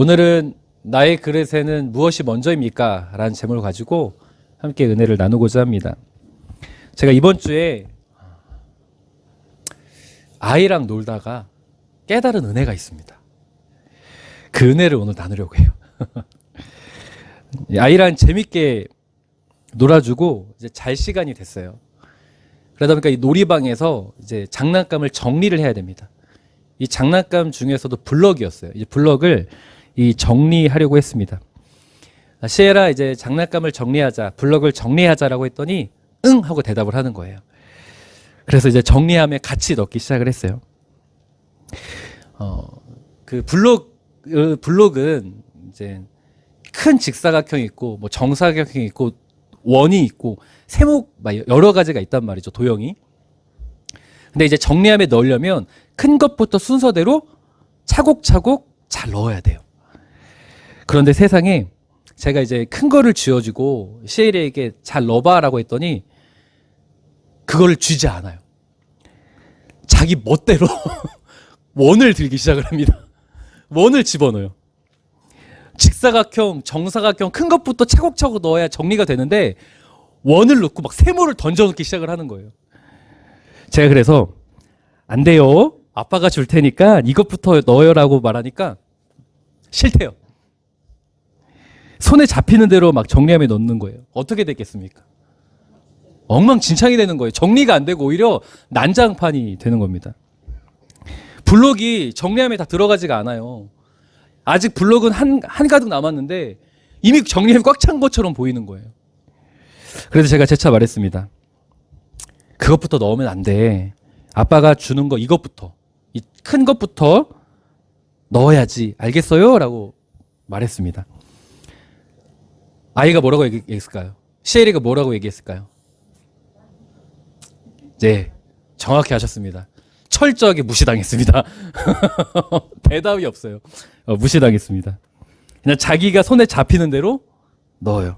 오늘은 나의 그릇에는 무엇이 먼저입니까? 라는 제목을 가지고 함께 은혜를 나누고자 합니다. 제가 이번 주에 아이랑 놀다가 깨달은 은혜가 있습니다. 그 은혜를 오늘 나누려고 해요. 아이랑 재밌게 놀아주고 이제 잘 시간이 됐어요. 그러다 보니까 이 놀이방에서 이제 장난감을 정리를 해야 됩니다. 이 장난감 중에서도 블럭이었어요. 이제 블럭을 정리하려고 했습니다. 시에라 이제 장난감을 정리하자, 블럭을 정리하자라고 했더니 응 하고 대답을 하는 거예요. 그래서 이제 정리함에 같이 넣기 시작을 했어요. 그 블록은 이제 큰 직사각형이 있고 뭐 정사각형이 있고 원이 있고 세모 여러 가지가 있단 말이죠. 도형이. 근데 이제 정리함에 넣으려면 큰 것부터 순서대로 차곡차곡 잘 넣어야 돼요. 그런데 세상에 제가 이제 큰 거를 쥐어주고 시엘이에게 잘 넣어봐라고 했더니 그거를 쥐지 않아요. 자기 멋대로 원을 들기 시작을 합니다. 원을 집어넣어요. 직사각형, 정사각형 큰 것부터 차곡차곡 넣어야 정리가 되는데 원을 넣고 막 세모를 던져넣기 시작을 하는 거예요. 제가 그래서 안 돼요. 아빠가 줄 테니까 이것부터 넣어요라고 말하니까 싫대요. 손에 잡히는 대로 막 정리함에 넣는 거예요. 어떻게 됐겠습니까? 엉망진창이 되는 거예요. 정리가 안 되고 오히려 난장판이 되는 겁니다. 블록이 정리함에 다 들어가지가 않아요. 아직 블록은 한가득 남았는데 이미 정리함이 꽉 찬 것처럼 보이는 거예요. 그래서 제가 재차 말했습니다. 그것부터 넣으면 안 돼. 아빠가 주는 거 이것부터, 이 큰 것부터 넣어야지. 알겠어요? 라고 말했습니다. 아이가 뭐라고 얘기했을까요? 시엘이가 뭐라고 얘기했을까요? 네, 정확히 하셨습니다. 철저하게 무시당했습니다. 대답이 없어요. 무시당했습니다. 그냥 자기가 손에 잡히는 대로 넣어요.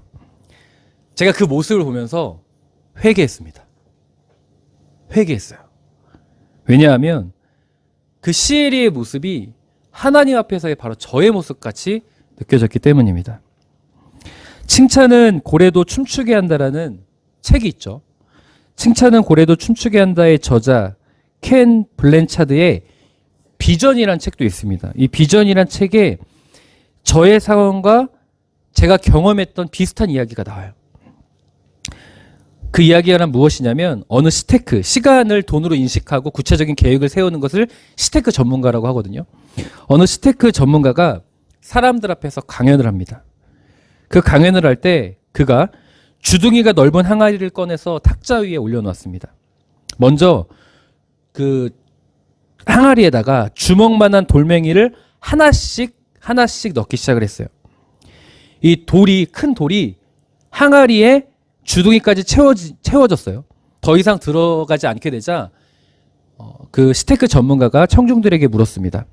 제가 그 모습을 보면서 회개했습니다. 회개했어요. 왜냐하면 그 시엘이의 모습이 하나님 앞에서의 바로 저의 모습같이 느껴졌기 때문입니다. 칭찬은 고래도 춤추게 한다라는 책이 있죠. 칭찬은 고래도 춤추게 한다의 저자 켄 블랜차드의 비전이란 책도 있습니다. 이 비전이란 책에 저의 상황과 제가 경험했던 비슷한 이야기가 나와요. 그 이야기가 무엇이냐면 어느 스테크, 시간을 돈으로 인식하고 구체적인 계획을 세우는 것을 스테크 전문가라고 하거든요. 어느 스테크 전문가가 사람들 앞에서 강연을 합니다. 그 강연을 할 때 그가 주둥이가 넓은 항아리를 꺼내서 탁자 위에 올려놓았습니다. 먼저 그 항아리에다가 주먹만한 돌멩이를 하나씩 넣기 시작을 했어요. 이 큰 돌이 항아리에 주둥이까지 채워졌어요. 더 이상 들어가지 않게 되자 그 스테이크 전문가가 청중들에게 물었습니다.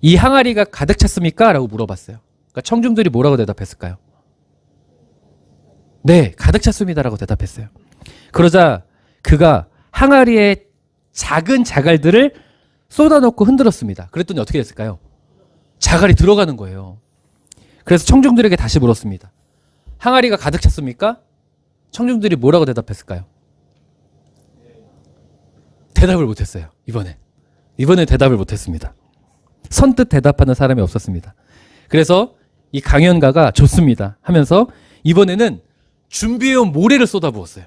이 항아리가 가득 찼습니까? 라고 물어봤어요. 그러니까 청중들이 뭐라고 대답했을까요? 네, 가득 찼습니다. 라고 대답했어요. 그러자 그가 항아리에 작은 자갈들을 쏟아놓고 흔들었습니다. 그랬더니 어떻게 됐을까요? 자갈이 들어가는 거예요. 그래서 청중들에게 다시 물었습니다. 항아리가 가득 찼습니까? 청중들이 뭐라고 대답했을까요? 대답을 못했어요. 이번에 대답을 못했습니다. 선뜻 대답하는 사람이 없었습니다. 그래서 이 강연가가 좋습니다 하면서 이번에는 준비해온 모래를 쏟아부었어요.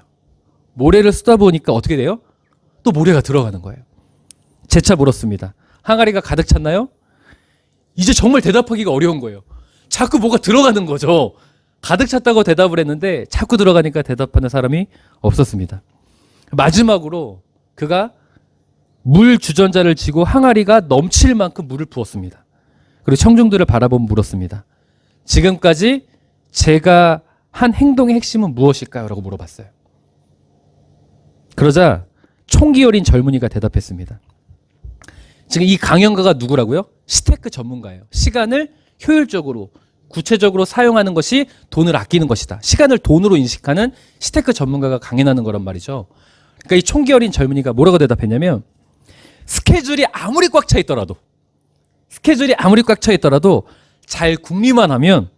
모래를 쏟아부으니까 어떻게 돼요? 또 모래가 들어가는 거예요. 재차 물었습니다. 항아리가 가득 찼나요? 이제 정말 대답하기가 어려운 거예요. 자꾸 뭐가 들어가는 거죠. 가득 찼다고 대답을 했는데 자꾸 들어가니까 대답하는 사람이 없었습니다. 마지막으로 그가 물 주전자를 쥐고 항아리가 넘칠 만큼 물을 부었습니다. 그리고 청중들을 바라보며 물었습니다. 지금까지 제가 한 행동의 핵심은 무엇일까요? 라고 물어봤어요. 그러자 총기 어린 젊은이가 대답했습니다. 지금 이 강연가가 누구라고요? 스테이크 전문가예요. 시간을 효율적으로 구체적으로 사용하는 것이 돈을 아끼는 것이다. 시간을 돈으로 인식하는 스테이크 전문가가 강연하는 거란 말이죠. 그러니까 이 총기 어린 젊은이가 뭐라고 대답했냐면 스케줄이 아무리 꽉 차 있더라도 잘 궁리만 하면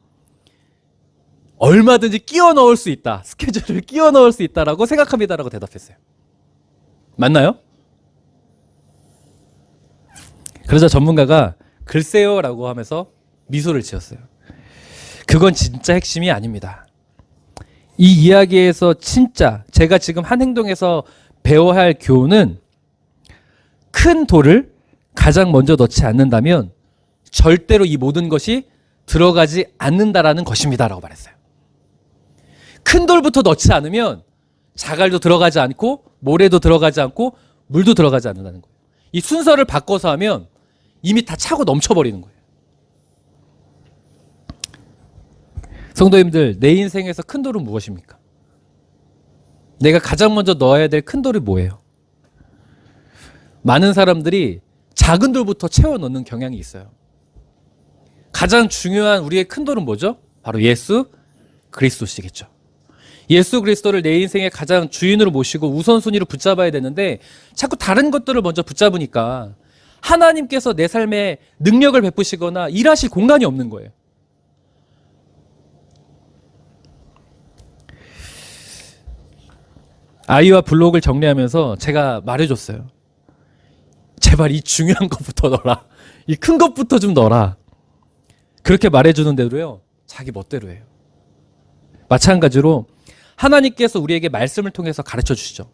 얼마든지 끼워 넣을 수 있다. 스케줄을 끼워 넣을 수 있다라고 생각합니다라고 대답했어요. 맞나요? 그러자 전문가가 글쎄요라고 하면서 미소를 지었어요. 그건 진짜 핵심이 아닙니다. 이 이야기에서 진짜 제가 지금 한 행동에서 배워야 할 교훈은 큰 돌을 가장 먼저 넣지 않는다면 절대로 이 모든 것이 들어가지 않는다라는 것입니다라고 말했어요. 큰 돌부터 넣지 않으면 자갈도 들어가지 않고 모래도 들어가지 않고 물도 들어가지 않는다는 거예요. 이 순서를 바꿔서 하면 이미 다 차고 넘쳐버리는 거예요. 성도님들, 내 인생에서 큰 돌은 무엇입니까? 내가 가장 먼저 넣어야 될 큰 돌이 뭐예요? 많은 사람들이 작은 돌부터 채워 넣는 경향이 있어요. 가장 중요한 우리의 큰 돌은 뭐죠? 바로 예수 그리스도시겠죠. 예수 그리스도를 내 인생의 가장 주인으로 모시고 우선순위로 붙잡아야 되는데 자꾸 다른 것들을 먼저 붙잡으니까 하나님께서 내 삶에 능력을 베푸시거나 일하실 공간이 없는 거예요. 아이와 블록을 정리하면서 제가 말해줬어요. 제발 이 중요한 것부터 넣어라. 이 큰 것부터 좀 넣어라. 그렇게 말해주는 대로요. 자기 멋대로 해요. 마찬가지로 하나님께서 우리에게 말씀을 통해서 가르쳐 주시죠.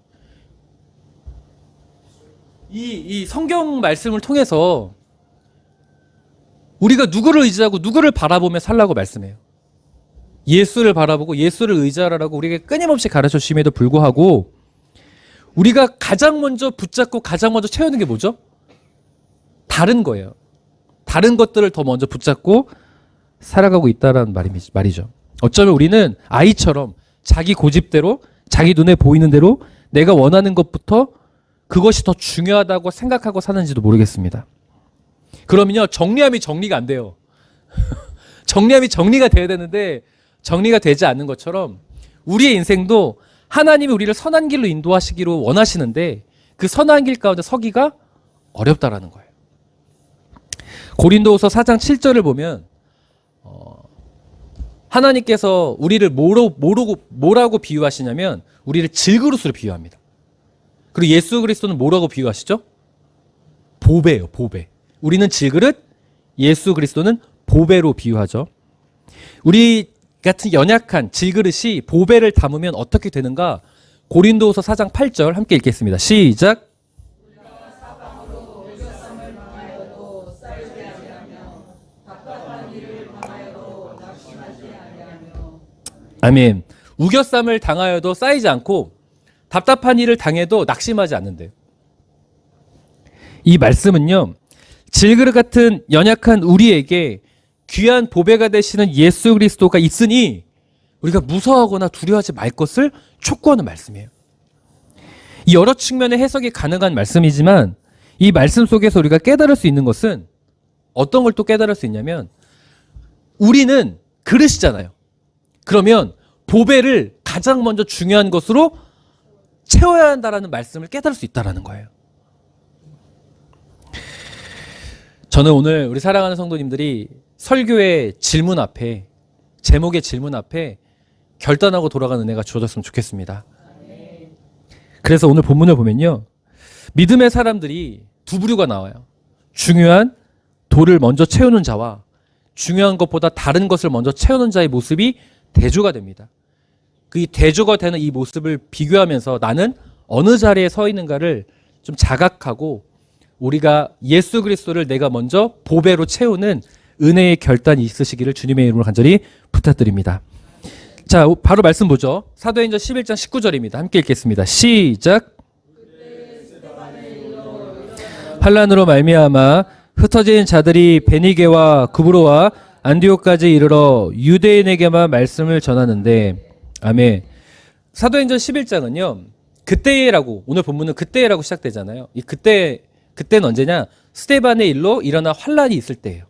이 성경 말씀을 통해서 우리가 누구를 의지하고 누구를 바라보며 살라고 말씀해요. 예수를 바라보고 예수를 의지하라고 우리에게 끊임없이 가르쳐 주심에도 불구하고 우리가 가장 먼저 붙잡고 가장 먼저 채우는 게 뭐죠? 다른 거예요. 다른 것들을 더 먼저 붙잡고 살아가고 있다는 말이죠. 어쩌면 우리는 아이처럼 자기 고집대로 자기 눈에 보이는 대로 내가 원하는 것부터 그것이 더 중요하다고 생각하고 사는지도 모르겠습니다. 그러면요, 정리함이 정리가 안 돼요. 정리함이 정리가 돼야 되는데 정리가 되지 않는 것처럼 우리의 인생도 하나님이 우리를 선한 길로 인도하시기로 원하시는데 그 선한 길 가운데 서기가 어렵다라는 거예요. 고린도후서 4장 7절을 보면 하나님께서 우리를 뭐라고 비유하시냐면 우리를 질그릇으로 비유합니다. 그리고 예수 그리스도는 뭐라고 비유하시죠? 보배예요, 보배. 우리는 질그릇, 예수 그리스도는 보배로 비유하죠. 우리 같은 연약한 질그릇이 보배를 담으면 어떻게 되는가? 고린도후서 4장 8절 함께 읽겠습니다. 시작. 아멘. 우겨쌈을 당하여도 쌓이지 않고 답답한 일을 당해도 낙심하지 않는데요. 이 말씀은요, 질그릇 같은 연약한 우리에게 귀한 보배가 되시는 예수 그리스도가 있으니 우리가 무서워하거나 두려워하지 말 것을 촉구하는 말씀이에요. 이 여러 측면의 해석이 가능한 말씀이지만 이 말씀 속에서 우리가 깨달을 수 있는 것은 어떤 걸 또 깨달을 수 있냐면 우리는 그릇이잖아요. 그러면 보배를 가장 먼저 중요한 것으로 채워야 한다라는 말씀을 깨달을 수 있다라는 거예요. 저는 오늘 우리 사랑하는 성도님들이 설교의 질문 앞에, 제목의 질문 앞에 결단하고 돌아가는 은혜가 주어졌으면 좋겠습니다. 그래서 오늘 본문을 보면요, 믿음의 사람들이 두 부류가 나와요. 중요한 돌을 먼저 채우는 자와 중요한 것보다 다른 것을 먼저 채우는 자의 모습이 대조가 됩니다. 그 대조가 되는 이 모습을 비교하면서 나는 어느 자리에 서 있는가를 좀 자각하고 우리가 예수 그리스도를 내가 먼저 보배로 채우는 은혜의 결단이 있으시기를 주님의 이름으로 간절히 부탁드립니다. 자, 바로 말씀 보죠. 사도행전 11장 19절입니다. 함께 읽겠습니다. 시작. 환난으로 말미암아 흩어진 자들이 베니게와 구브로와 안디옥까지 이르러 유대인에게만 말씀을 전하는데, 아멘. 사도행전 11장은요, 그때라고, 오늘 본문은 그때라고 시작되잖아요. 이 그때는 언제냐? 스데반의 일로 일어난 환란이 있을 때예요.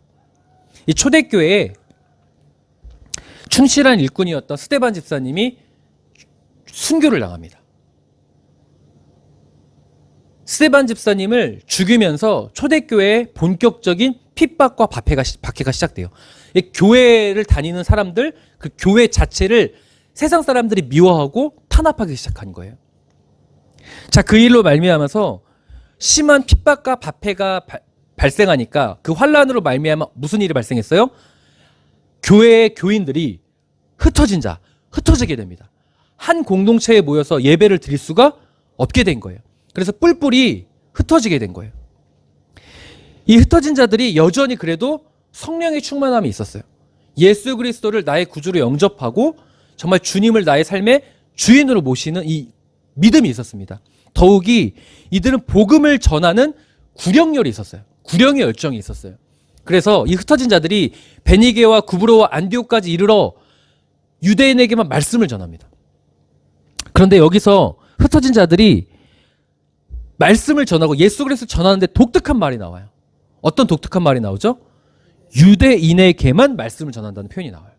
이 초대교회에 충실한 일꾼이었던 스데반 집사님이 순교를 당합니다. 스데반 집사님을 죽이면서 초대교회의 본격적인 핍박과 박해가 시작돼요. 이 교회를 다니는 사람들, 그 교회 자체를 세상 사람들이 미워하고 탄압하기 시작한 거예요. 자, 그 일로 말미암아서 심한 핍박과 박해가 발생하니까 그 환란으로 말미암아 무슨 일이 발생했어요? 교회의 교인들이 흩어지게 됩니다. 한 공동체에 모여서 예배를 드릴 수가 없게 된 거예요. 그래서 뿔뿔이 흩어지게 된 거예요. 이 흩어진 자들이 여전히 그래도 성령의 충만함이 있었어요. 예수 그리스도를 나의 구주로 영접하고 정말 주님을 나의 삶의 주인으로 모시는 이 믿음이 있었습니다. 더욱이 이들은 복음을 전하는 구령열이 있었어요. 구령의 열정이 있었어요. 그래서 이 흩어진 자들이 베니게와 구브로와 안디옥까지 이르러 유대인에게만 말씀을 전합니다. 그런데 여기서 흩어진 자들이 말씀을 전하고 예수 그리스도를 전하는데 독특한 말이 나와요. 어떤 독특한 말이 나오죠? 유대인에게만 말씀을 전한다는 표현이 나와요.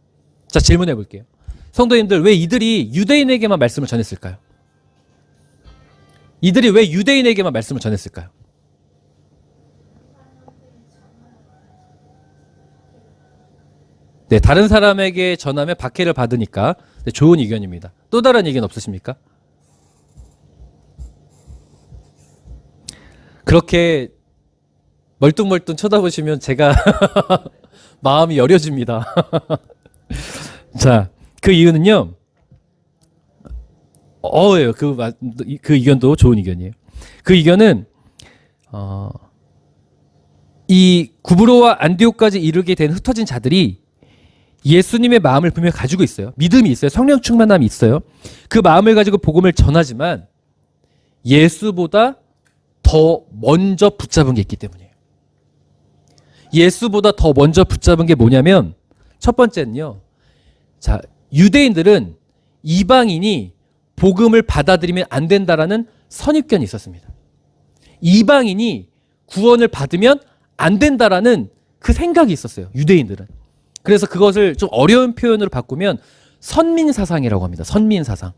자, 질문해 볼게요. 성도님들, 왜 이들이 유대인에게만 말씀을 전했을까요? 이들이 왜 유대인에게만 말씀을 전했을까요? 네, 다른 사람에게 전하면 박해를 받으니까. 네, 좋은 의견입니다. 또 다른 의견 없으십니까? 그렇게 멀뚱멀뚱 쳐다보시면 제가 마음이 여려집니다. 자, 그 이유는요. 그 의견도 좋은 의견이에요. 그 의견은 이 구브로와 안디옥까지 이르게 된 흩어진 자들이 예수님의 마음을 분명히 가지고 있어요. 믿음이 있어요. 성령 충만함이 있어요. 그 마음을 가지고 복음을 전하지만 예수보다 더 먼저 붙잡은 게 있기 때문이에요. 예수보다 더 먼저 붙잡은 게 뭐냐면 첫 번째는요. 자, 유대인들은 이방인이 복음을 받아들이면 안 된다라는 선입견이 있었습니다. 이방인이 구원을 받으면 안 된다라는 그 생각이 있었어요. 유대인들은. 그래서 그것을 좀 어려운 표현으로 바꾸면 선민사상이라고 합니다. 선민사상.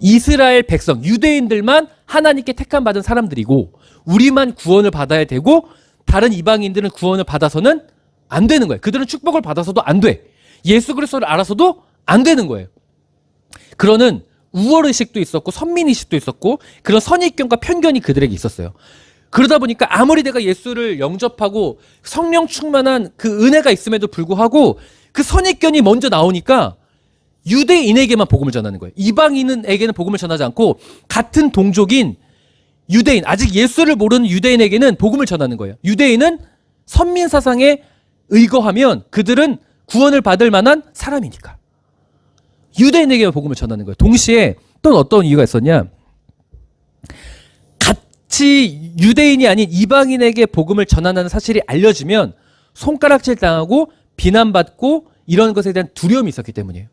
이스라엘 백성, 유대인들만 하나님께 택함받은 사람들이고 우리만 구원을 받아야 되고 다른 이방인들은 구원을 받아서는 안 되는 거예요. 그들은 축복을 받아서도 안 돼. 예수 그리스도를 알아서도 안 되는 거예요. 그러는 우월의식도 있었고 선민의식도 있었고 그런 선입견과 편견이 그들에게 있었어요. 그러다 보니까 아무리 내가 예수를 영접하고 성령 충만한 그 은혜가 있음에도 불구하고 그 선입견이 먼저 나오니까 유대인에게만 복음을 전하는 거예요. 이방인에게는 복음을 전하지 않고 같은 동족인 유대인, 아직 예수를 모르는 유대인에게는 복음을 전하는 거예요. 유대인은 선민사상에 의거하면 그들은 구원을 받을 만한 사람이니까. 유대인에게만 복음을 전하는 거예요. 동시에 또 어떤 이유가 있었냐? 같이 유대인이 아닌 이방인에게 복음을 전하는 사실이 알려지면 손가락질 당하고 비난받고 이런 것에 대한 두려움이 있었기 때문이에요.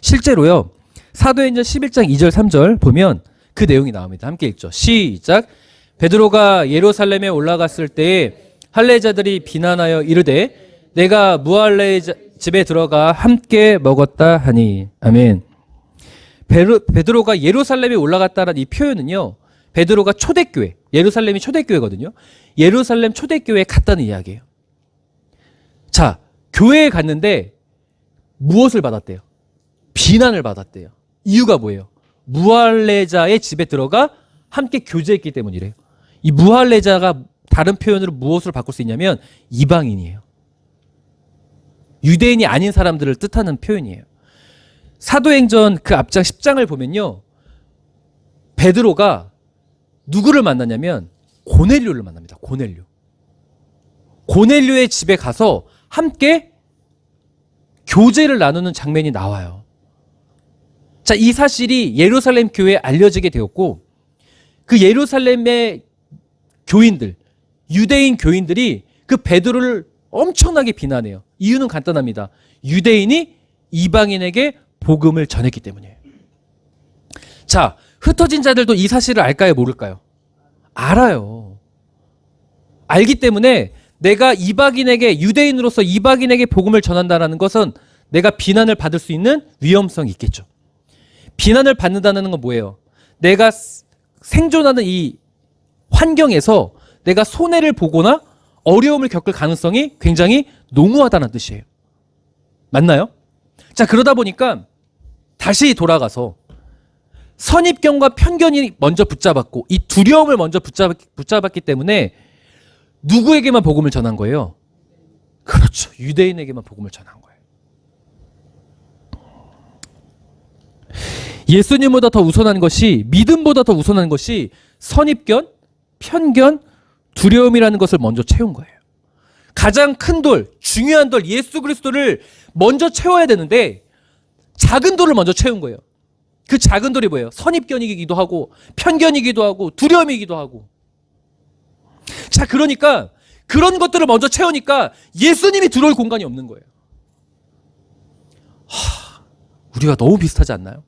실제로요. 사도행전 11장 2절 3절 보면 그 내용이 나옵니다. 함께 읽죠. 시작. 베드로가 예루살렘에 올라갔을 때에 할례자들이 비난하여 이르되 내가 무할례자 집에 들어가 함께 먹었다 하니. 아멘. 베드로가 예루살렘에 올라갔다는 이 표현은요. 베드로가 초대교회, 예루살렘이 초대교회거든요. 예루살렘 초대교회에 갔다는 이야기예요. 자, 교회에 갔는데 무엇을 받았대요? 비난을 받았대요. 이유가 뭐예요? 무할례자의 집에 들어가 함께 교제했기 때문이래요. 이 무할례자가 다른 표현으로 무엇으로 바꿀 수 있냐면 이방인이에요. 유대인이 아닌 사람들을 뜻하는 표현이에요. 사도행전 그 앞장 10장을 보면요. 베드로가 누구를 만나냐면 고넬료를 만납니다. 고넬료. 고넬료의 집에 가서 함께 교제를 나누는 장면이 나와요. 자, 이 사실이 예루살렘 교회에 알려지게 되었고 그 예루살렘의 교인들, 유대인 교인들이 그 베드로를 엄청나게 비난해요. 이유는 간단합니다. 유대인이 이방인에게 복음을 전했기 때문이에요. 자, 흩어진 자들도 이 사실을 알까요? 모를까요? 알아요. 알기 때문에 내가 이방인에게, 유대인으로서 이방인에게 복음을 전한다는 것은 내가 비난을 받을 수 있는 위험성이 있겠죠. 비난을 받는다는 건 뭐예요? 내가 생존하는 이 환경에서 내가 손해를 보거나 어려움을 겪을 가능성이 굉장히 농후하다는 뜻이에요. 맞나요? 자, 그러다 보니까 다시 돌아가서 선입견과 편견이 먼저 붙잡았고 이 두려움을 먼저 붙잡았기 때문에 누구에게만 복음을 전한 거예요? 그렇죠. 유대인에게만 복음을 전한 거예요. 예수님보다 더 우선한 것이, 믿음보다 더 우선한 것이 선입견, 편견, 두려움이라는 것을 먼저 채운 거예요. 가장 큰 돌, 중요한 돌, 예수 그리스도를 먼저 채워야 되는데 작은 돌을 먼저 채운 거예요. 그 작은 돌이 뭐예요? 선입견이기도 하고 편견이기도 하고 두려움이기도 하고. 자, 그러니까 그런 것들을 먼저 채우니까 예수님이 들어올 공간이 없는 거예요. 우리가 너무 비슷하지 않나요?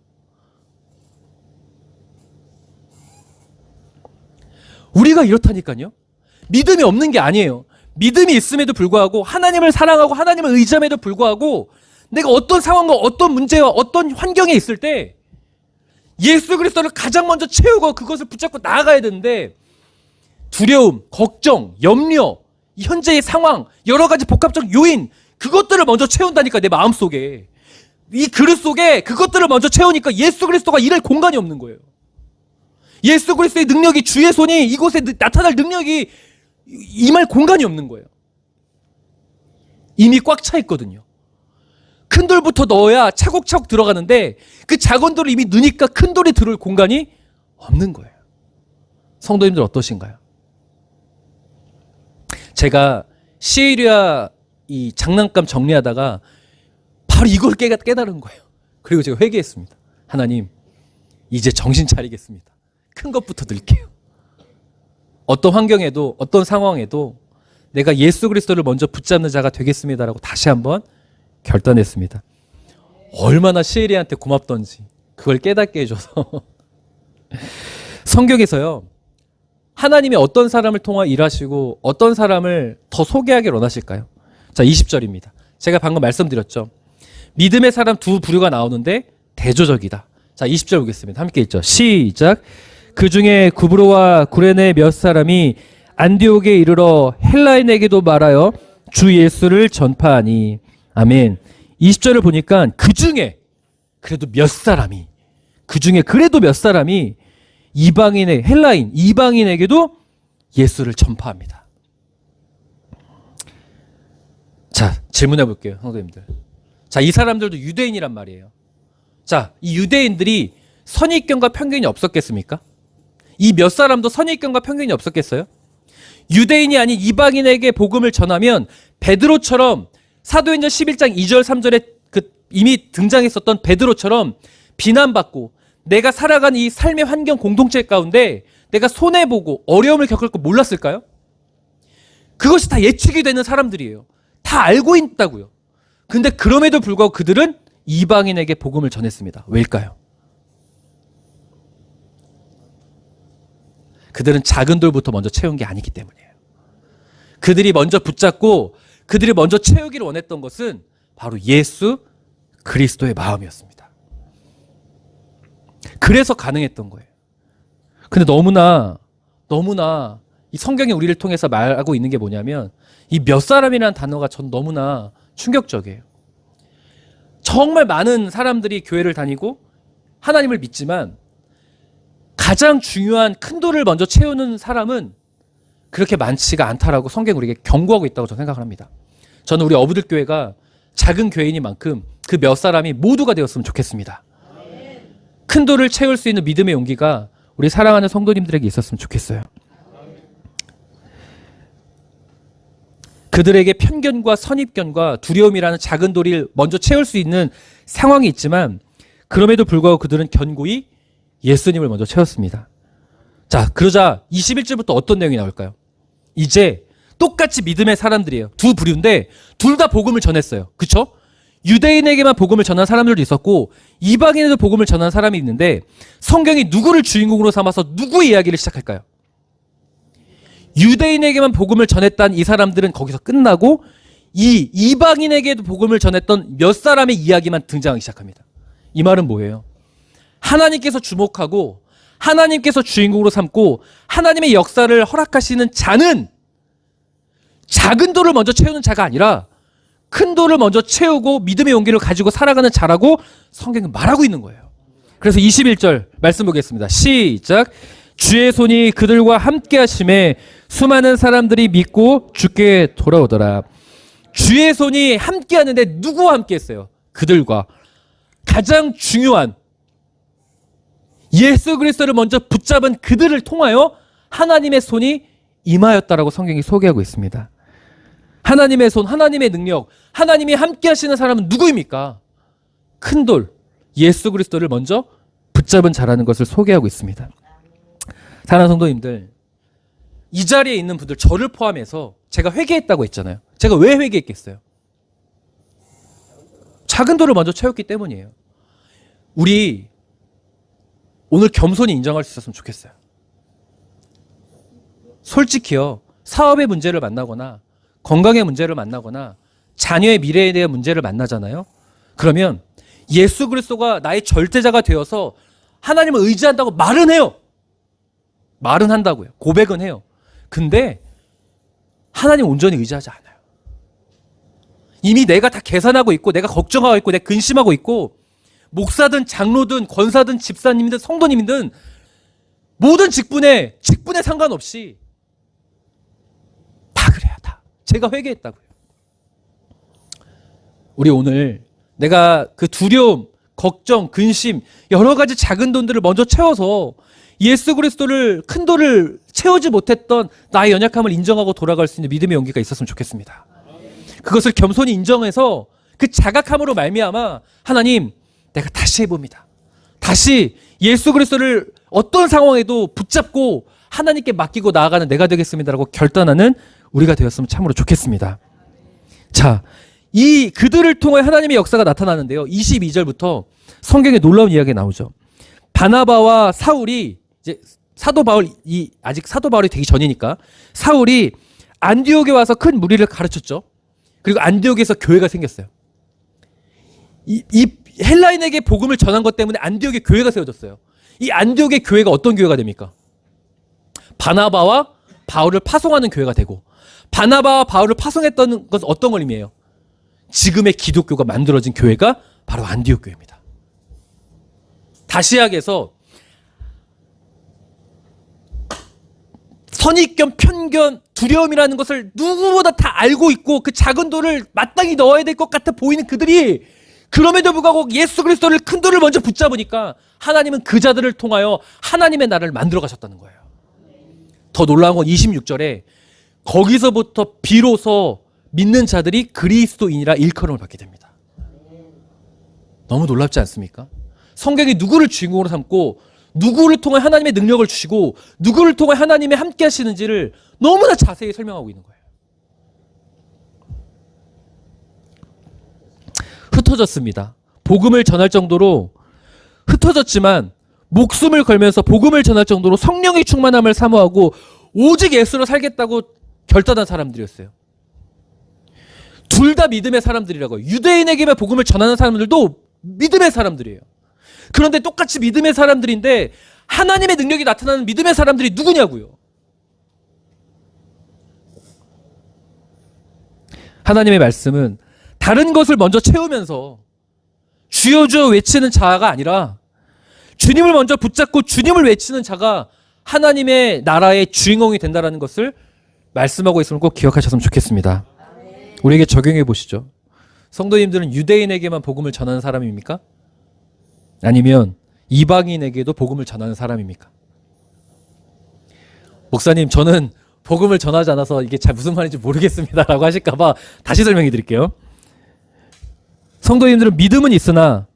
우리가 이렇다니까요. 믿음이 없는 게 아니에요. 믿음이 있음에도 불구하고 하나님을 사랑하고 하나님을 의지함에도 불구하고 내가 어떤 상황과 어떤 문제와 어떤 환경에 있을 때 예수 그리스도를 가장 먼저 채우고 그것을 붙잡고 나아가야 되는데 두려움, 걱정, 염려, 현재의 상황, 여러 가지 복합적 요인 그것들을 먼저 채운다니까 내 마음속에. 이 그릇 속에 그것들을 먼저 채우니까 예수 그리스도가 일할 공간이 없는 거예요. 예수 그리스도의 능력이, 주의 손이 이곳에 나타날 능력이 임할 공간이 없는 거예요. 이미 꽉 차 있거든요. 큰 돌부터 넣어야 차곡차곡 들어가는데 그 작은 돌이 이미 넣으니까 큰 돌이 들어올 공간이 없는 거예요. 성도님들 어떠신가요? 제가 시에리아 이 장난감 정리하다가 바로 이걸 깨달은 거예요. 그리고 제가 회개했습니다. 하나님, 이제 정신 차리겠습니다. 큰 것부터 넣을게요. 어떤 환경에도 어떤 상황에도 내가 예수 그리스도를 먼저 붙잡는 자가 되겠습니다라고 다시 한번 결단했습니다. 얼마나 시에리아한테 고맙던지 그걸 깨닫게 해줘서. 성경에서요, 하나님이 어떤 사람을 통해 일하시고 어떤 사람을 더 소개하길 원하실까요? 자, 20절입니다. 제가 방금 말씀드렸죠. 믿음의 사람 두 부류가 나오는데 대조적이다. 자, 20절 보겠습니다. 함께 읽죠. 시작. 그 중에 구브로와 구레네 몇 사람이 안디옥에 이르러 헬라인에게도 말하여 주 예수를 전파하니. 아멘. 20절을 보니까 그 중에 그래도 몇 사람이, 그 중에 그래도 몇 사람이 이방인의, 헬라인, 이방인에게도 예수를 전파합니다. 자, 질문해 볼게요, 성도님들. 자, 이 사람들도 유대인이란 말이에요. 자, 이 유대인들이 선입견과 편견이 없었겠습니까? 이 몇 사람도 선입견과 편견이 없었겠어요? 유대인이 아닌 이방인에게 복음을 전하면 베드로처럼 사도행전 11장 2절 3절에 이미 등장했었던 베드로처럼 비난받고 내가 살아간 이 삶의 환경 공동체 가운데 내가 손해보고 어려움을 겪을 거 몰랐을까요? 그것이 다 예측이 되는 사람들이에요. 다 알고 있다고요. 근데 그럼에도 불구하고 그들은 이방인에게 복음을 전했습니다. 왜일까요? 그들은 작은 돌부터 먼저 채운 게 아니기 때문이에요. 그들이 먼저 붙잡고 그들이 먼저 채우기를 원했던 것은 바로 예수 그리스도의 마음이었습니다. 그래서 가능했던 거예요. 근데 너무나 이 성경이 우리를 통해서 말하고 있는 게 뭐냐면 이 몇 사람이라는 단어가 전 너무나 충격적이에요. 정말 많은 사람들이 교회를 다니고 하나님을 믿지만 가장 중요한 큰 돌을 먼저 채우는 사람은 그렇게 많지가 않다라고 성경이 우리에게 경고하고 있다고 저는 생각을 합니다. 저는 우리 어부들 교회가 작은 교회이니만큼 그 몇 사람이 모두가 되었으면 좋겠습니다. 큰 돌을 채울 수 있는 믿음의 용기가 우리 사랑하는 성도님들에게 있었으면 좋겠어요. 그들에게 편견과 선입견과 두려움이라는 작은 돌을 먼저 채울 수 있는 상황이 있지만 그럼에도 불구하고 그들은 견고히 예수님을 먼저 채웠습니다. 자, 그러자 21절부터 어떤 내용이 나올까요? 이제 똑같이 믿음의 사람들이에요. 두 부류인데 둘 다 복음을 전했어요. 그쵸? 유대인에게만 복음을 전한 사람들도 있었고 이방인에도 복음을 전한 사람이 있는데 성경이 누구를 주인공으로 삼아서 누구의 이야기를 시작할까요? 유대인에게만 복음을 전했던 이 사람들은 거기서 끝나고 이 이방인에게도 복음을 전했던 몇 사람의 이야기만 등장하기 시작합니다. 이 말은 뭐예요? 하나님께서 주목하고 하나님께서 주인공으로 삼고 하나님의 역사를 허락하시는 자는 작은 돌을 먼저 채우는 자가 아니라 큰 돌을 먼저 채우고 믿음의 용기를 가지고 살아가는 자라고 성경은 말하고 있는 거예요. 그래서 21절 말씀 보겠습니다. 시작. 주의 손이 그들과 함께 하심에 수많은 사람들이 믿고 주께 돌아오더라. 주의 손이 함께 하는데 누구와 함께 했어요? 그들과. 가장 중요한 예수 그리스도를 먼저 붙잡은 그들을 통하여 하나님의 손이 임하였다라고 성경이 소개하고 있습니다. 하나님의 손, 하나님의 능력, 하나님이 함께 하시는 사람은 누구입니까? 큰 돌, 예수 그리스도를 먼저 붙잡은 자라는 것을 소개하고 있습니다. 사랑하는 성도님들, 이 자리에 있는 분들, 저를 포함해서 제가 회개했다고 했잖아요. 제가 왜 회개했겠어요? 작은 돌을 먼저 채웠기 때문이에요. 우리 오늘 겸손히 인정할 수 있었으면 좋겠어요. 솔직히요, 사업의 문제를 만나거나 건강의 문제를 만나거나 자녀의 미래에 대한 문제를 만나잖아요. 그러면 예수 그리스도가 나의 절대자가 되어서 하나님을 의지한다고 말은 해요. 말은 한다고요. 고백은 해요. 근데 하나님 온전히 의지하지 않아요. 이미 내가 다 계산하고 있고 내가 걱정하고 있고 내가 근심하고 있고 목사든 장로든 권사든 집사님이든 성도님이든 모든 직분에 상관없이 다 그래요. 다. 제가 회개했다고요. 우리 오늘 내가 그 두려움, 걱정, 근심 여러 가지 작은 돈들을 먼저 채워서 예수 그리스도를 큰 돌을 채우지 못했던 나의 연약함을 인정하고 돌아갈 수 있는 믿음의 용기가 있었으면 좋겠습니다. 그것을 겸손히 인정해서 그 자각함으로 말미암아 하나님 내가 다시 해봅니다. 다시 예수 그리스도를 어떤 상황에도 붙잡고 하나님께 맡기고 나아가는 내가 되겠습니다라고 결단하는 우리가 되었으면 참으로 좋겠습니다. 자, 이 그들을 통해 하나님의 역사가 나타나는데요. 22절부터 성경에 놀라운 이야기가 나오죠. 바나바와 사울이 이제 사도 바울이 아직 사도 바울이 되기 전이니까 사울이 안디옥에 와서 큰 무리를 가르쳤죠. 그리고 안디옥에서 교회가 생겼어요. 이 헬라인에게 복음을 전한 것 때문에 안디옥에 교회가 세워졌어요. 이 안디옥의 교회가 어떤 교회가 됩니까? 바나바와 바울을 파송하는 교회가 되고 바나바와 바울을 파송했던 것은 어떤 걸 의미해요? 지금의 기독교가 만들어진 교회가 바로 안디옥 교회입니다. 다시약에서 선입견, 편견, 두려움이라는 것을 누구보다 다 알고 있고 그 작은 돌을 마땅히 넣어야 될 것 같아 보이는 그들이 그럼에도 불구하고 예수 그리스도를 큰 돌을 먼저 붙잡으니까 하나님은 그 자들을 통하여 하나님의 나라를 만들어 가셨다는 거예요. 더 놀라운 건 26절에 거기서부터 비로소 믿는 자들이 그리스도인이라 일컬음을 받게 됩니다. 너무 놀랍지 않습니까? 성경이 누구를 주인공으로 삼고 누구를 통해 하나님의 능력을 주시고 누구를 통해 하나님의 함께 하시는지를 너무나 자세히 설명하고 있는 거예요. 흩어졌습니다. 복음을 전할 정도로 흩어졌지만 목숨을 걸면서 복음을 전할 정도로 성령의 충만함을 사모하고 오직 예수로 살겠다고 결단한 사람들이었어요. 둘 다 믿음의 사람들이라고요. 유대인에게만 복음을 전하는 사람들도 믿음의 사람들이에요. 그런데 똑같이 믿음의 사람들인데 하나님의 능력이 나타나는 믿음의 사람들이 누구냐고요. 하나님의 말씀은 다른 것을 먼저 채우면서 주여 주여 외치는 자가 아니라 주님을 먼저 붙잡고 주님을 외치는 자가 하나님의 나라의 주인공이 된다는 것을 말씀하고 있음을 꼭 기억하셨으면 좋겠습니다. 우리에게 적용해 보시죠. 성도님들은 유대인에게만 복음을 전하는 사람입니까? 아니면 이방인에게도 복음을 전하는 사람입니까? 목사님, 저는 복음을 전하지 않아서 이게 잘 무슨 말인지 모르겠습니다 라고 하실까봐 다시 설명해 드릴게요. 성도님들은 믿음은 있으나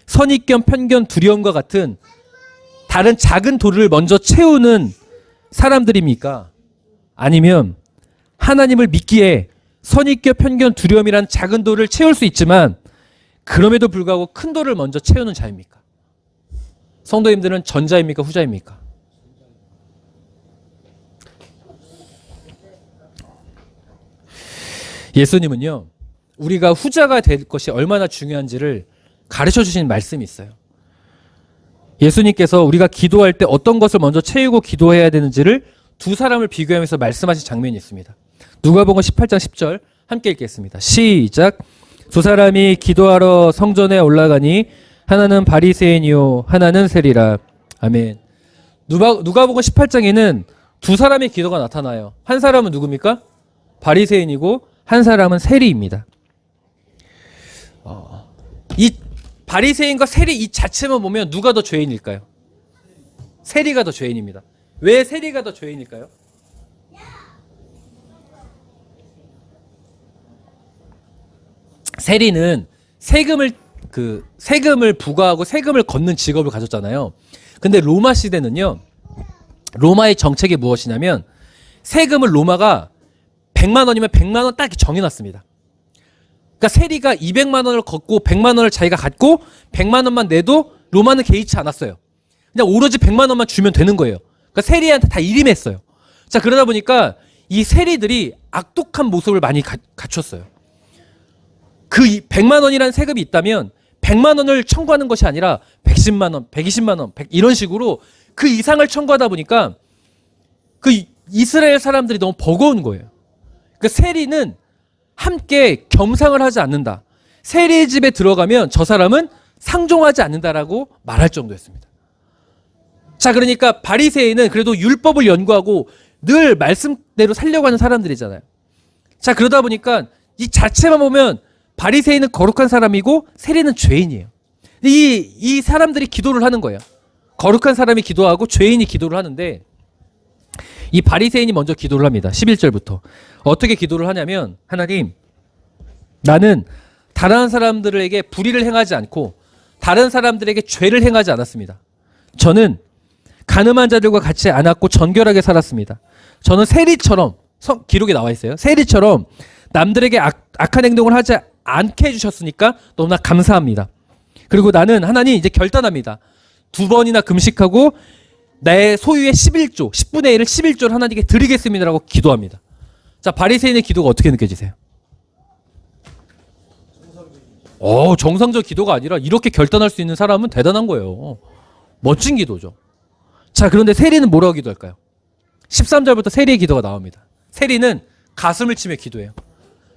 선입견, 편견, 두려움과 같은 다른 작은 돌을 먼저 채우는 사람들입니까? 아니면 하나님을 믿기에 선입견, 편견, 두려움이란 작은 돌을 채울 수 있지만 그럼에도 불구하고 큰 돌을 먼저 채우는 자입니까? 성도님들은 전자입니까? 후자입니까? 예수님은요, 우리가 후자가 될 것이 얼마나 중요한지를 가르쳐 주신 말씀이 있어요. 예수님께서 우리가 기도할 때 어떤 것을 먼저 채우고 기도해야 되는지를 두 사람을 비교하면서 말씀하신 장면이 있습니다. 누가복음 18장 10절 함께 읽겠습니다. 시작. 두 사람이 기도하러 성전에 올라가니 하나는 바리새인이요 하나는 세리라. 아멘. 누가복음 18장에는 두 사람의 기도가 나타나요. 한 사람은 누굽니까? 바리새인이고 한 사람은 세리입니다. 이 바리새인과 세리 이 자체만 보면 누가 더 죄인일까요? 세리가 더 죄인입니다. 왜 세리가 더 죄인일까요? 세리는 세금을 부과하고 세금을 걷는 직업을 가졌잖아요. 근데 로마 시대는요, 로마의 정책이 무엇이냐면 세금을 로마가 100만 원이면 100만 원 딱 정해놨습니다. 그러니까 세리가 200만 원을 걷고 100만 원을 자기가 갖고 100만 원만 내도 로마는 개의치 않았어요. 그냥 오로지 100만 원만 주면 되는 거예요. 그러니까 세리한테 다 일임했어요. 자, 그러다 보니까 이 세리들이 악독한 모습을 많이 갖췄어요. 그 100만 원이라는 세금이 있다면 100만 원을 청구하는 것이 아니라 110만 원, 120만 원, 100 이런 식으로 그 이상을 청구하다 보니까 그 이스라엘 사람들이 너무 버거운 거예요. 그 세리는 함께 겸상을 하지 않는다. 세리의 집에 들어가면 저 사람은 상종하지 않는다라고 말할 정도였습니다. 자, 그러니까 바리새인은 그래도 율법을 연구하고 늘 말씀대로 살려고 하는 사람들이잖아요. 자, 그러다 보니까 이 자체만 보면 바리새인은 거룩한 사람이고 세리는 죄인이에요. 이 사람들이 기도를 하는 거예요. 거룩한 사람이 기도하고 죄인이 기도를 하는데 이 바리새인이 먼저 기도를 합니다. 11절부터. 어떻게 기도를 하냐면 하나님, 나는 다른 사람들에게 불의를 행하지 않고 다른 사람들에게 죄를 행하지 않았습니다. 저는 가늠한 자들과 같이 않았고 정결하게 살았습니다. 저는 세리처럼 기록에 나와 있어요. 세리처럼 남들에게 악한 행동을 하지 않게 해주셨으니까 너무나 감사합니다. 그리고 나는 하나님 이제 결단합니다. 2번이나 금식하고 내 소유의 11조, 10분의 1을 11조를 하나님께 드리겠습니다라고 기도합니다. 자, 바리새인의 기도가 어떻게 느껴지세요? 정상적 기도가 아니라 이렇게 결단할 수 있는 사람은 대단한 거예요. 멋진 기도죠. 자, 그런데 세리는 뭐라고 기도할까요? 13절부터 세리의 기도가 나옵니다. 세리는 가슴을 치며 기도해요.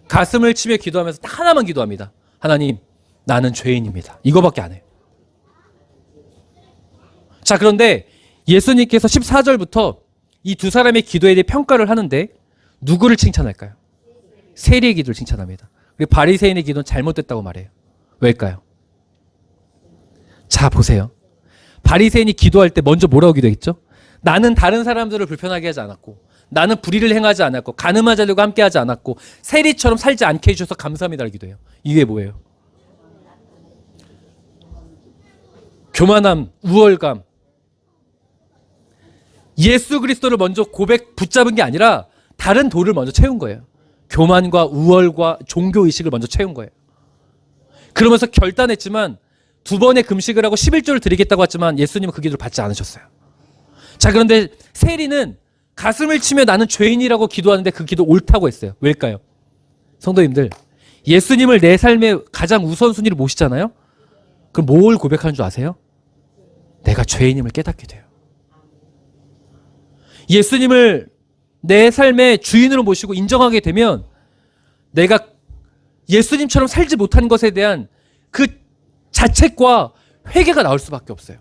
가슴을 치며 기도하면서 딱 하나만 기도합니다. 하나님, 나는 죄인입니다. 이거밖에 안 해요. 자, 그런데 예수님께서 14절부터 이 두 사람의 기도에 대해 평가를 하는데 누구를 칭찬할까요? 세리의 기도를 칭찬합니다. 그리고 바리새인의 기도는 잘못됐다고 말해요. 왜일까요? 자, 보세요. 바리새인이 기도할 때 먼저 뭐라고 기도했죠? 나는 다른 사람들을 불편하게 하지 않았고 나는 불의를 행하지 않았고 가늠한 자들과 함께하지 않았고 세리처럼 살지 않게 해주셔서 감사합니다를 기도해요. 이게 뭐예요? 교만함, 우월감. 예수 그리스도를 먼저 붙잡은 게 아니라 다른 돌을 먼저 채운 거예요. 교만과 우월과 종교의식을 먼저 채운 거예요. 그러면서 결단했지만 2번의 금식을 하고 11조를 드리겠다고 했지만 예수님은 그 기도를 받지 않으셨어요. 자, 그런데 세리는 가슴을 치며 나는 죄인이라고 기도하는데 그 기도 옳다고 했어요. 왜일까요? 성도님들, 예수님을 내 삶의 가장 우선순위로 모시잖아요. 그럼 뭘 고백하는 줄 아세요? 내가 죄인임을 깨닫게 돼요. 예수님을 내 삶의 주인으로 모시고 인정하게 되면 내가 예수님처럼 살지 못한 것에 대한 그 자책과 회개가 나올 수밖에 없어요.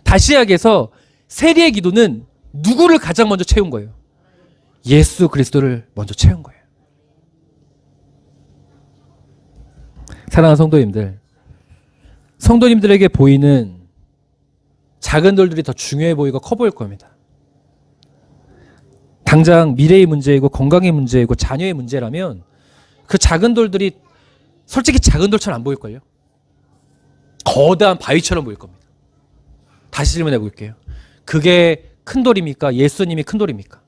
다시 이야기해서 세리의 기도는 누구를 가장 먼저 채운 거예요? 예수 그리스도를 먼저 채운 거예요. 사랑하는 성도님들, 성도님들에게 보이는 작은 돌들이 더 중요해 보이고 커 보일 겁니다. 당장 미래의 문제이고 건강의 문제이고 자녀의 문제라면 그 작은 돌들이 솔직히 작은 돌처럼 안 보일걸요? 거대한 바위처럼 보일 겁니다. 다시 질문해 볼게요. 그게 큰 돌입니까? 예수님이 큰 돌입니까?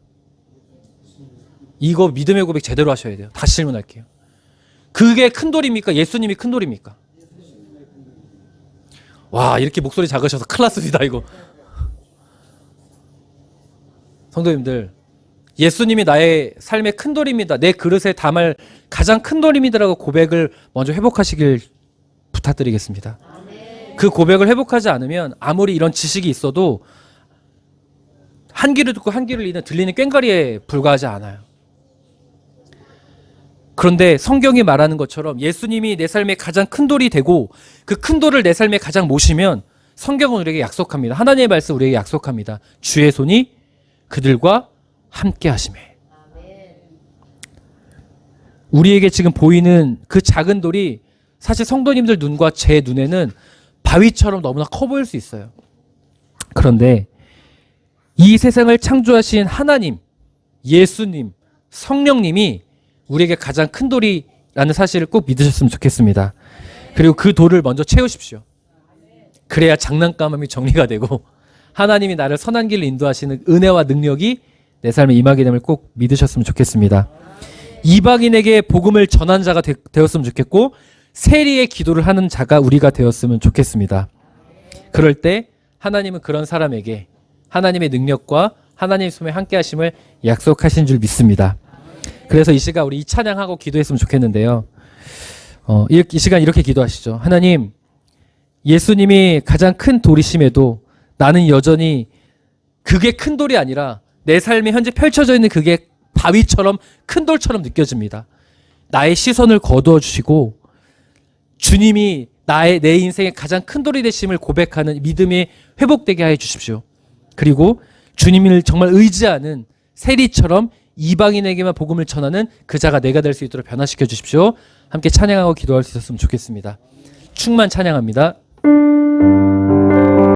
이거 믿음의 고백 제대로 하셔야 돼요. 다시 질문할게요. 그게 큰 돌입니까? 예수님이 큰 돌입니까? 와, 이렇게 목소리 작으셔서 큰일 났습니다, 이거. 성도님들, 예수님이 나의 삶의 큰 돌입니다. 내 그릇에 담을 가장 큰 돌입니다라고 고백을 먼저 회복하시길 부탁드리겠습니다. 그 고백을 회복하지 않으면 아무리 이런 지식이 있어도 한 귀를 듣고 한 귀를 잃는 들리는 꽹과리에 불과하지 않아요. 그런데 성경이 말하는 것처럼 예수님이 내 삶의 가장 큰 돌이 되고 그 큰 돌을 내 삶에 가장 모시면 성경은 우리에게 약속합니다. 하나님의 말씀 우리에게 약속합니다. 주의 손이 그들과 함께 하심에. 우리에게 지금 보이는 그 작은 돌이 사실 성도님들 눈과 제 눈에는 바위처럼 너무나 커 보일 수 있어요. 그런데 이 세상을 창조하신 하나님, 예수님, 성령님이 우리에게 가장 큰 돌이라는 사실을 꼭 믿으셨으면 좋겠습니다. 그리고 그 돌을 먼저 채우십시오. 그래야 장난감함이 정리가 되고 하나님이 나를 선한 길을 인도하시는 은혜와 능력이 내 삶에 임하게 됨을 꼭 믿으셨으면 좋겠습니다. 이방인에게 복음을 전한 자가 되었으면 좋겠고 세리의 기도를 하는 자가 우리가 되었으면 좋겠습니다. 그럴 때 하나님은 그런 사람에게 하나님의 능력과 하나님의 손에 함께 하심을 약속하신 줄 믿습니다. 그래서 이 시간 우리 이 찬양하고 기도했으면 좋겠는데요. 이 시간 이렇게 기도하시죠. 하나님, 예수님이 가장 큰 돌이심에도 나는 여전히 그게 큰 돌이 아니라 내 삶에 현재 펼쳐져 있는 그게 바위처럼 큰 돌처럼 느껴집니다. 나의 시선을 거두어 주시고 주님이 내 인생의 가장 큰 돌이 되심을 고백하는 믿음이 회복되게 해 주십시오. 그리고 주님을 정말 의지하는 세리처럼 이방인에게만 복음을 전하는 그 자가 내가 될 수 있도록 변화시켜 주십시오. 함께 찬양하고 기도할 수 있었으면 좋겠습니다. 충만 찬양합니다.